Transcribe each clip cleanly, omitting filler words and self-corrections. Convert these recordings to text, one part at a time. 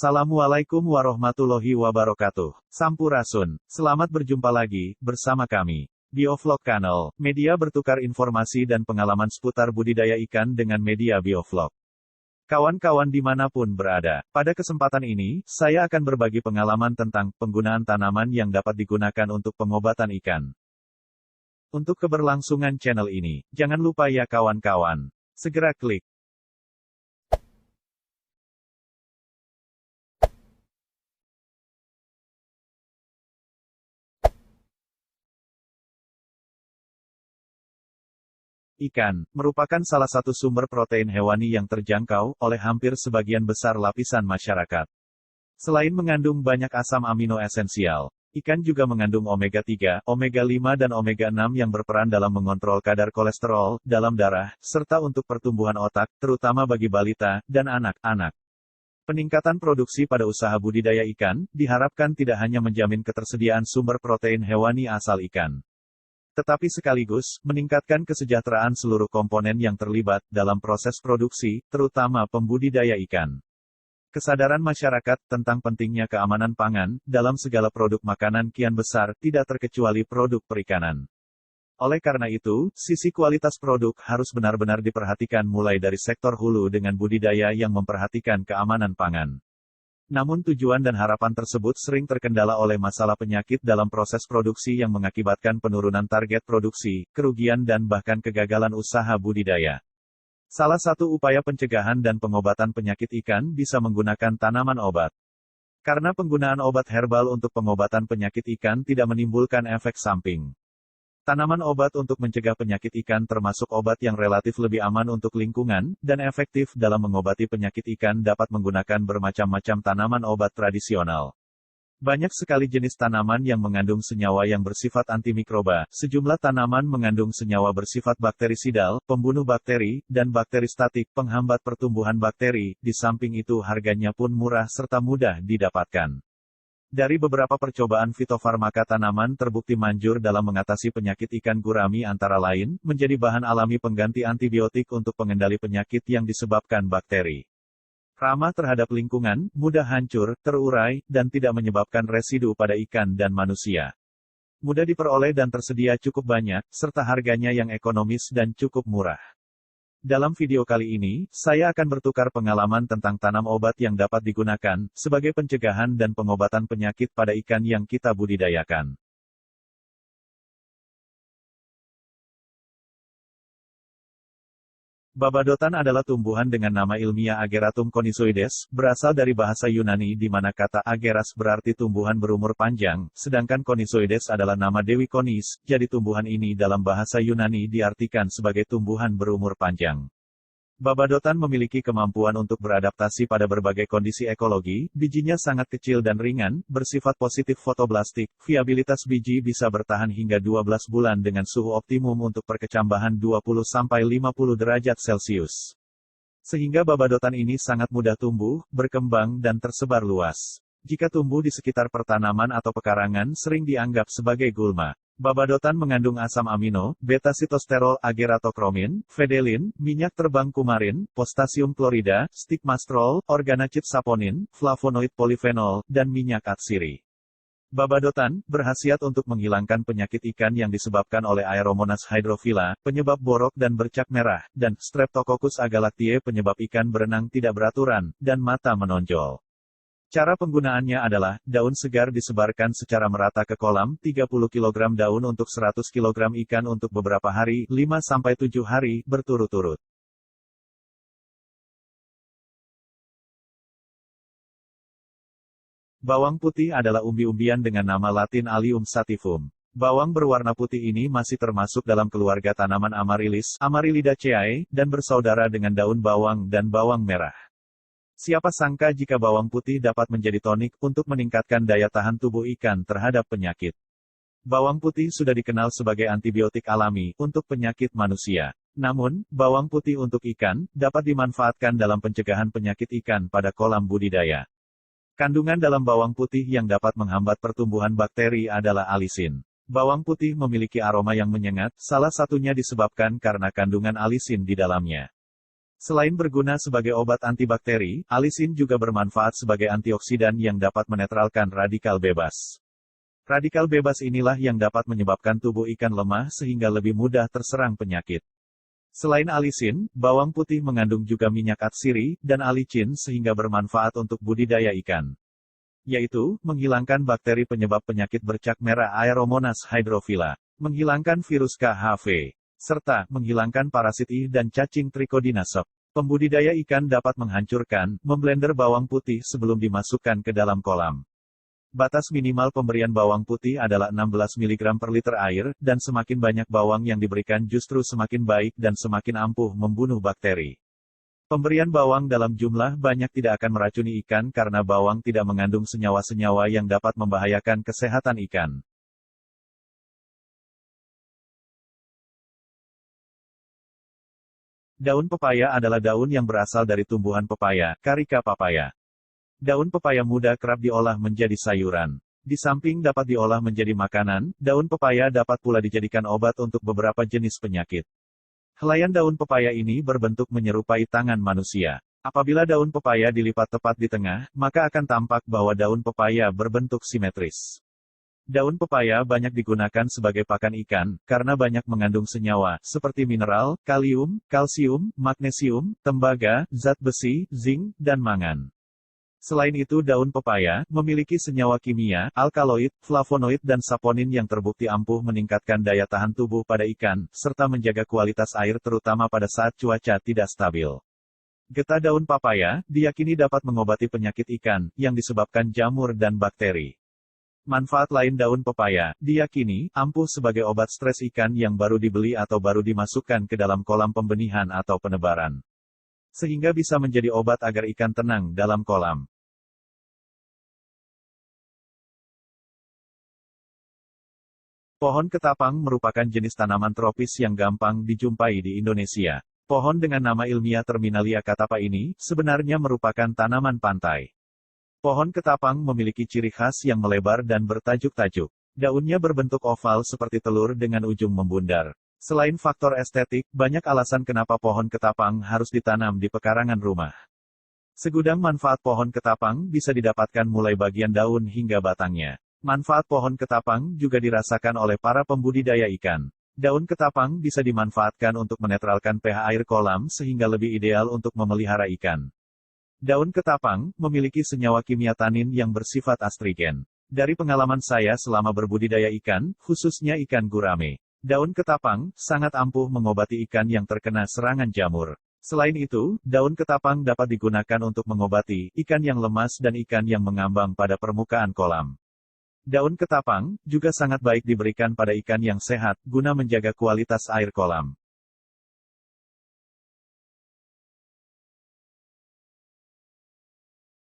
Assalamualaikum warahmatullahi wabarakatuh. Sampurasun. Selamat berjumpa lagi bersama kami. Biovlog Channel, media bertukar informasi dan pengalaman seputar budidaya ikan dengan media biovlog. Kawan-kawan dimanapun berada, pada kesempatan ini, saya akan berbagi pengalaman tentang penggunaan tanaman yang dapat digunakan untuk pengobatan ikan. Untuk keberlangsungan channel ini, jangan lupa ya kawan-kawan, segera klik Ikan, merupakan salah satu sumber protein hewani yang terjangkau oleh hampir sebagian besar lapisan masyarakat. Selain mengandung banyak asam amino esensial, ikan juga mengandung omega-3, omega-5 dan omega-6 yang berperan dalam mengontrol kadar kolesterol dalam darah, serta untuk pertumbuhan otak, terutama bagi balita dan anak-anak. Peningkatan produksi pada usaha budidaya ikan, diharapkan tidak hanya menjamin ketersediaan sumber protein hewani asal ikan, tetapi sekaligus meningkatkan kesejahteraan seluruh komponen yang terlibat dalam proses produksi, terutama pembudidaya ikan. Kesadaran masyarakat tentang pentingnya keamanan pangan dalam segala produk makanan kian besar, tidak terkecuali produk perikanan. Oleh karena itu, sisi kualitas produk harus benar-benar diperhatikan mulai dari sektor hulu dengan budidaya yang memperhatikan keamanan pangan. Namun tujuan dan harapan tersebut sering terkendala oleh masalah penyakit dalam proses produksi yang mengakibatkan penurunan target produksi, kerugian dan bahkan kegagalan usaha budidaya. Salah satu upaya pencegahan dan pengobatan penyakit ikan bisa menggunakan tanaman obat. Karena penggunaan obat herbal untuk pengobatan penyakit ikan tidak menimbulkan efek samping. Tanaman obat untuk mencegah penyakit ikan termasuk obat yang relatif lebih aman untuk lingkungan, dan efektif dalam mengobati penyakit ikan dapat menggunakan bermacam-macam tanaman obat tradisional. Banyak sekali jenis tanaman yang mengandung senyawa yang bersifat antimikroba, sejumlah tanaman mengandung senyawa bersifat bakterisidal, pembunuh bakteri, dan bakteristatik, penghambat pertumbuhan bakteri, di samping itu harganya pun murah serta mudah didapatkan. Dari beberapa percobaan fitofarmaka tanaman terbukti manjur dalam mengatasi penyakit ikan gurami antara lain, menjadi bahan alami pengganti antibiotik untuk pengendali penyakit yang disebabkan bakteri. Ramah terhadap lingkungan, mudah hancur, terurai, dan tidak menyebabkan residu pada ikan dan manusia. Mudah diperoleh dan tersedia cukup banyak, serta harganya yang ekonomis dan cukup murah. Dalam video kali ini, saya akan bertukar pengalaman tentang tanam obat yang dapat digunakan sebagai pencegahan dan pengobatan penyakit pada ikan yang kita budidayakan. Babadotan adalah tumbuhan dengan nama ilmiah Ageratum conizoides, berasal dari bahasa Yunani di mana kata ageras berarti tumbuhan berumur panjang, sedangkan conizoides adalah nama dewi Konis, jadi tumbuhan ini dalam bahasa Yunani diartikan sebagai tumbuhan berumur panjang. Babadotan memiliki kemampuan untuk beradaptasi pada berbagai kondisi ekologi, bijinya sangat kecil dan ringan, bersifat positif fotoblastik, viabilitas biji bisa bertahan hingga 12 bulan dengan suhu optimum untuk perkecambahan 20-50 derajat Celcius. Sehingga babadotan ini sangat mudah tumbuh, berkembang dan tersebar luas. Jika tumbuh di sekitar pertanaman atau pekarangan sering dianggap sebagai gulma. Babadotan mengandung asam amino, beta-sitosterol ageratokromin, vedelin, minyak terbang kumarin, potasium klorida, stigmastrol, organocid saponin, flavonoid polifenol, dan minyak atsiri. Babadotan berkhasiat untuk menghilangkan penyakit ikan yang disebabkan oleh Aeromonas hydrophila, penyebab borok dan bercak merah, dan Streptococcus agalactiae penyebab ikan berenang tidak beraturan, dan mata menonjol. Cara penggunaannya adalah, daun segar disebarkan secara merata ke kolam, 30 kg daun untuk 100 kg ikan untuk beberapa hari, 5-7 hari, berturut-turut. Bawang putih adalah umbi-umbian dengan nama latin Allium sativum. Bawang berwarna putih ini masih termasuk dalam keluarga tanaman Amaryllis, Amaryllidaceae, dan bersaudara dengan daun bawang dan bawang merah. Siapa sangka jika bawang putih dapat menjadi tonik untuk meningkatkan daya tahan tubuh ikan terhadap penyakit. Bawang putih sudah dikenal sebagai antibiotik alami untuk penyakit manusia. Namun, bawang putih untuk ikan dapat dimanfaatkan dalam pencegahan penyakit ikan pada kolam budidaya. Kandungan dalam bawang putih yang dapat menghambat pertumbuhan bakteri adalah alisin. Bawang putih memiliki aroma yang menyengat, salah satunya disebabkan karena kandungan alisin di dalamnya. Selain berguna sebagai obat antibakteri, alisin juga bermanfaat sebagai antioksidan yang dapat menetralkan radikal bebas. Radikal bebas inilah yang dapat menyebabkan tubuh ikan lemah sehingga lebih mudah terserang penyakit. Selain alisin, bawang putih mengandung juga minyak atsiri dan alicin sehingga bermanfaat untuk budidaya ikan. Yaitu, menghilangkan bakteri penyebab penyakit bercak merah Aeromonas hydrophila, menghilangkan virus KHV, serta menghilangkan parasit I dan cacing trichodinasep. Pembudidaya ikan dapat menghancurkan, memblender bawang putih sebelum dimasukkan ke dalam kolam. Batas minimal pemberian bawang putih adalah 16 mg per liter air, dan semakin banyak bawang yang diberikan justru semakin baik dan semakin ampuh membunuh bakteri. Pemberian bawang dalam jumlah banyak tidak akan meracuni ikan karena bawang tidak mengandung senyawa-senyawa yang dapat membahayakan kesehatan ikan. Daun pepaya adalah daun yang berasal dari tumbuhan pepaya, Carica papaya. Daun pepaya muda kerap diolah menjadi sayuran. Di samping dapat diolah menjadi makanan, daun pepaya dapat pula dijadikan obat untuk beberapa jenis penyakit. Helaian daun pepaya ini berbentuk menyerupai tangan manusia. Apabila daun pepaya dilipat tepat di tengah, maka akan tampak bahwa daun pepaya berbentuk simetris. Daun pepaya banyak digunakan sebagai pakan ikan, karena banyak mengandung senyawa, seperti mineral, kalium, kalsium, magnesium, tembaga, zat besi, zinc, dan mangan. Selain itu daun pepaya, memiliki senyawa kimia, alkaloid, flavonoid dan saponin yang terbukti ampuh meningkatkan daya tahan tubuh pada ikan, serta menjaga kualitas air terutama pada saat cuaca tidak stabil. Getah daun papaya, diyakini dapat mengobati penyakit ikan, yang disebabkan jamur dan bakteri. Manfaat lain daun pepaya, diyakini, ampuh sebagai obat stres ikan yang baru dibeli atau baru dimasukkan ke dalam kolam pembenihan atau penebaran. Sehingga bisa menjadi obat agar ikan tenang dalam kolam. Pohon ketapang merupakan jenis tanaman tropis yang gampang dijumpai di Indonesia. Pohon dengan nama ilmiah Terminalia catapa ini, sebenarnya merupakan tanaman pantai. Pohon ketapang memiliki ciri khas yang melebar dan bertajuk-tajuk. Daunnya berbentuk oval seperti telur dengan ujung membundar. Selain faktor estetik, banyak alasan kenapa pohon ketapang harus ditanam di pekarangan rumah. Segudang manfaat pohon ketapang bisa didapatkan mulai bagian daun hingga batangnya. Manfaat pohon ketapang juga dirasakan oleh para pembudidaya ikan. Daun ketapang bisa dimanfaatkan untuk menetralkan pH air kolam sehingga lebih ideal untuk memelihara ikan. Daun ketapang memiliki senyawa kimia tanin yang bersifat astrigen. Dari pengalaman saya selama berbudidaya ikan, khususnya ikan gurame, daun ketapang sangat ampuh mengobati ikan yang terkena serangan jamur. Selain itu, daun ketapang dapat digunakan untuk mengobati ikan yang lemas dan ikan yang mengambang pada permukaan kolam. Daun ketapang juga sangat baik diberikan pada ikan yang sehat, guna menjaga kualitas air kolam.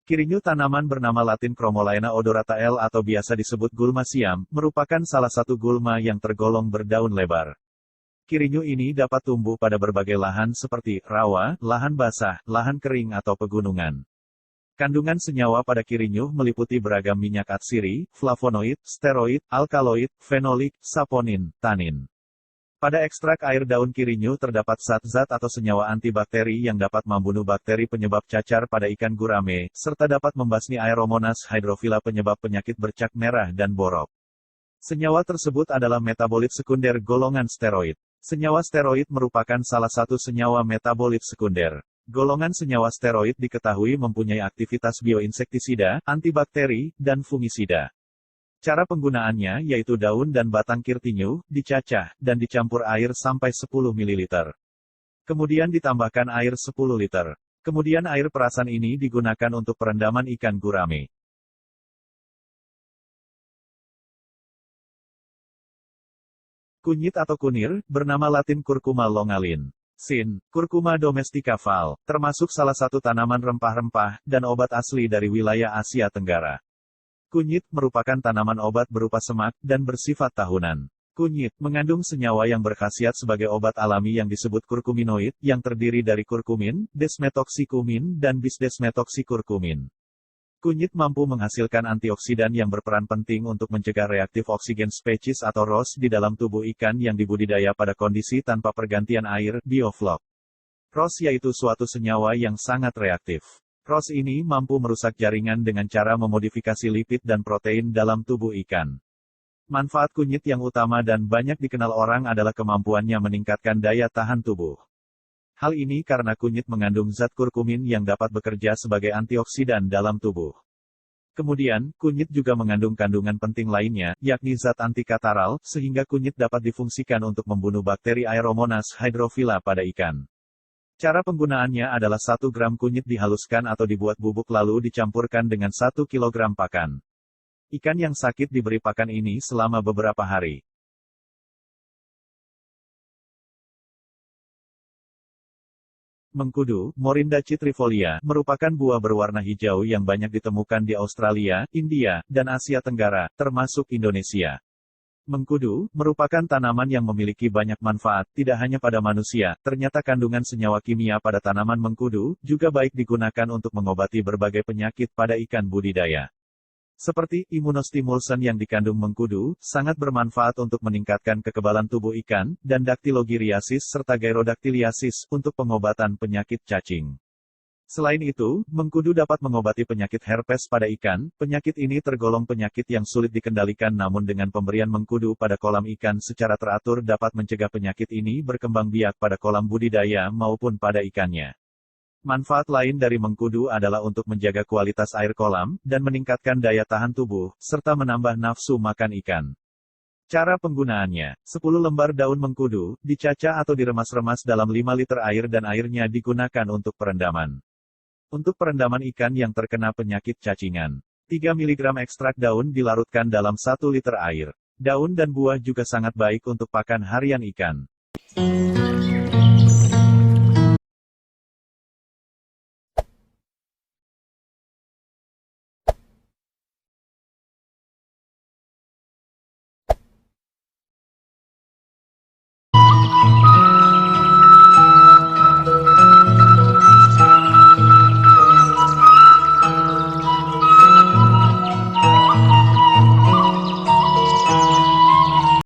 Kirinyu tanaman bernama Latin Chromolaena odorata L atau biasa disebut gulma siam, merupakan salah satu gulma yang tergolong berdaun lebar. Kirinyu ini dapat tumbuh pada berbagai lahan seperti rawa, lahan basah, lahan kering atau pegunungan. Kandungan senyawa pada kirinyu meliputi beragam minyak atsiri, flavonoid, steroid, alkaloid, fenolik, saponin, tanin. Pada ekstrak air daun kirinyu terdapat zat-zat atau senyawa antibakteri yang dapat membunuh bakteri penyebab cacar pada ikan gurame, serta dapat membasmi Aeromonas hydrophila penyebab penyakit bercak merah dan borok. Senyawa tersebut adalah metabolit sekunder golongan steroid. Senyawa steroid merupakan salah satu senyawa metabolit sekunder. Golongan senyawa steroid diketahui mempunyai aktivitas bioinsektisida, antibakteri, dan fungisida. Cara penggunaannya yaitu daun dan batang kirtinyu, dicacah, dan dicampur air sampai 10 ml. Kemudian ditambahkan air 10 liter. Kemudian air perasan ini digunakan untuk perendaman ikan gurame. Kunyit atau kunir, bernama Latin Curcuma longalin. Sin, Curcuma domestica Val, termasuk salah satu tanaman rempah-rempah, dan obat asli dari wilayah Asia Tenggara. Kunyit merupakan tanaman obat berupa semak, dan bersifat tahunan. Kunyit mengandung senyawa yang berkhasiat sebagai obat alami yang disebut kurkuminoid, yang terdiri dari kurkumin, desmetoxycumin, dan bisdesmetoxycurcumin. Kunyit mampu menghasilkan antioksidan yang berperan penting untuk mencegah reaktif oksigen species atau ROS di dalam tubuh ikan yang dibudidaya pada kondisi tanpa pergantian air, bioflok. ROS yaitu suatu senyawa yang sangat reaktif. ROS ini mampu merusak jaringan dengan cara memodifikasi lipid dan protein dalam tubuh ikan. Manfaat kunyit yang utama dan banyak dikenal orang adalah kemampuannya meningkatkan daya tahan tubuh. Hal ini karena kunyit mengandung zat kurkumin yang dapat bekerja sebagai antioksidan dalam tubuh. Kemudian, kunyit juga mengandung kandungan penting lainnya, yakni zat antikataral, sehingga kunyit dapat difungsikan untuk membunuh bakteri Aeromonas hydrophila pada ikan. Cara penggunaannya adalah 1 gram kunyit dihaluskan atau dibuat bubuk lalu dicampurkan dengan 1 kilogram pakan. Ikan yang sakit diberi pakan ini selama beberapa hari. Mengkudu, Morinda citrifolia, merupakan buah berwarna hijau yang banyak ditemukan di Australia, India, dan Asia Tenggara, termasuk Indonesia. Mengkudu, merupakan tanaman yang memiliki banyak manfaat, tidak hanya pada manusia, ternyata kandungan senyawa kimia pada tanaman mengkudu, juga baik digunakan untuk mengobati berbagai penyakit pada ikan budidaya. Seperti imunostimulsan yang dikandung mengkudu, sangat bermanfaat untuk meningkatkan kekebalan tubuh ikan, dan daktilogiriasis serta gyrodaktiliasis, untuk pengobatan penyakit cacing. Selain itu, mengkudu dapat mengobati penyakit herpes pada ikan. Penyakit ini tergolong penyakit yang sulit dikendalikan, namun dengan pemberian mengkudu pada kolam ikan secara teratur dapat mencegah penyakit ini berkembang biak pada kolam budidaya maupun pada ikannya. Manfaat lain dari mengkudu adalah untuk menjaga kualitas air kolam, dan meningkatkan daya tahan tubuh, serta menambah nafsu makan ikan. Cara penggunaannya, 10 lembar daun mengkudu, dicacah atau diremas-remas dalam 5 liter air dan airnya digunakan untuk perendaman. Untuk perendaman ikan yang terkena penyakit cacingan, 3 mg ekstrak daun dilarutkan dalam 1 liter air. Daun dan buah juga sangat baik untuk pakan harian ikan.